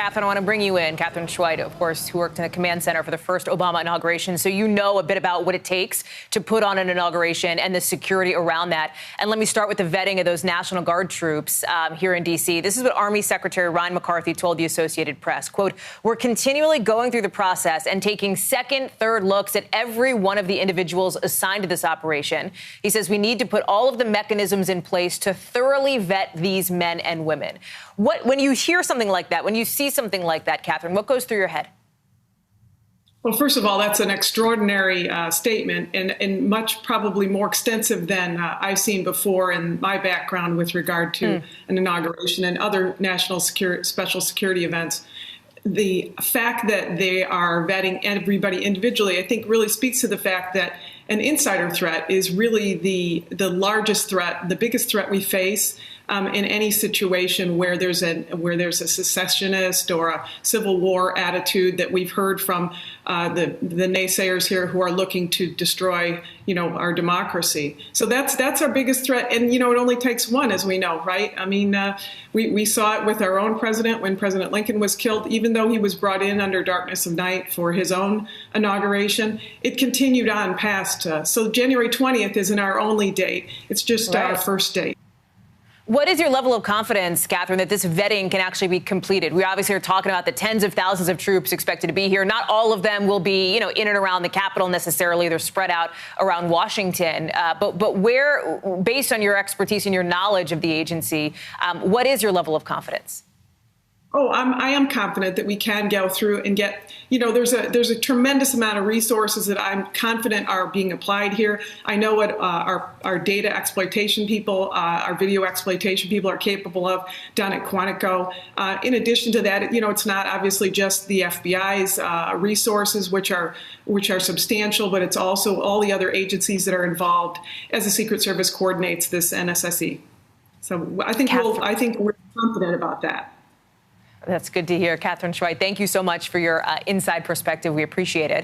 Catherine, I want to bring you in. Catherine Schweid, of course, who worked in the command center for the first Obama inauguration. So you know a bit about what it takes to put on an inauguration and the security around that. And let me start with the vetting of those National Guard troops here in D.C. This is what Army Secretary Ryan McCarthy told the Associated Press. Quote, "We're continually going through the process and taking second, third looks at every one of the individuals assigned to this operation." He says we need to put all of the mechanisms in place to thoroughly vet these men and women. When you hear something like that, when you see something like that, Catherine, what goes through your head? Well, first of all, that's an extraordinary statement and much probably more extensive than I've seen before in my background with regard to an inauguration and other national special security events. The fact that they are vetting everybody individually, I think, really speaks to the fact that an insider threat is really the largest threat, the biggest threat we face in any situation where there's a secessionist or a civil war attitude that we've heard from the naysayers here who are looking to destroy, our democracy. So that's our biggest threat. And, it only takes one, as we know, right? I mean, we saw it with our own president when President Lincoln was killed, even though he was brought in under darkness of night for his own inauguration. It continued on past. So January 20th isn't our only date. It's just our first date. What is your level of confidence, Catherine, that this vetting can actually be completed? We obviously are talking about the tens of thousands of troops expected to be here. Not all of them will be, in and around the Capitol necessarily. They're spread out around Washington. But where, based on your expertise and your knowledge of the agency, what is your level of confidence? Oh, I am confident that we can go through and get, there's a tremendous amount of resources that I'm confident are being applied here. I know what our data exploitation people, our video exploitation people are capable of down at Quantico. In addition to that, it's not obviously just the FBI's resources, which are substantial, but it's also all the other agencies that are involved as the Secret Service coordinates this NSSE. So I think we're confident about that. That's good to hear. Catherine Schweid, thank you so much for your inside perspective. We appreciate it.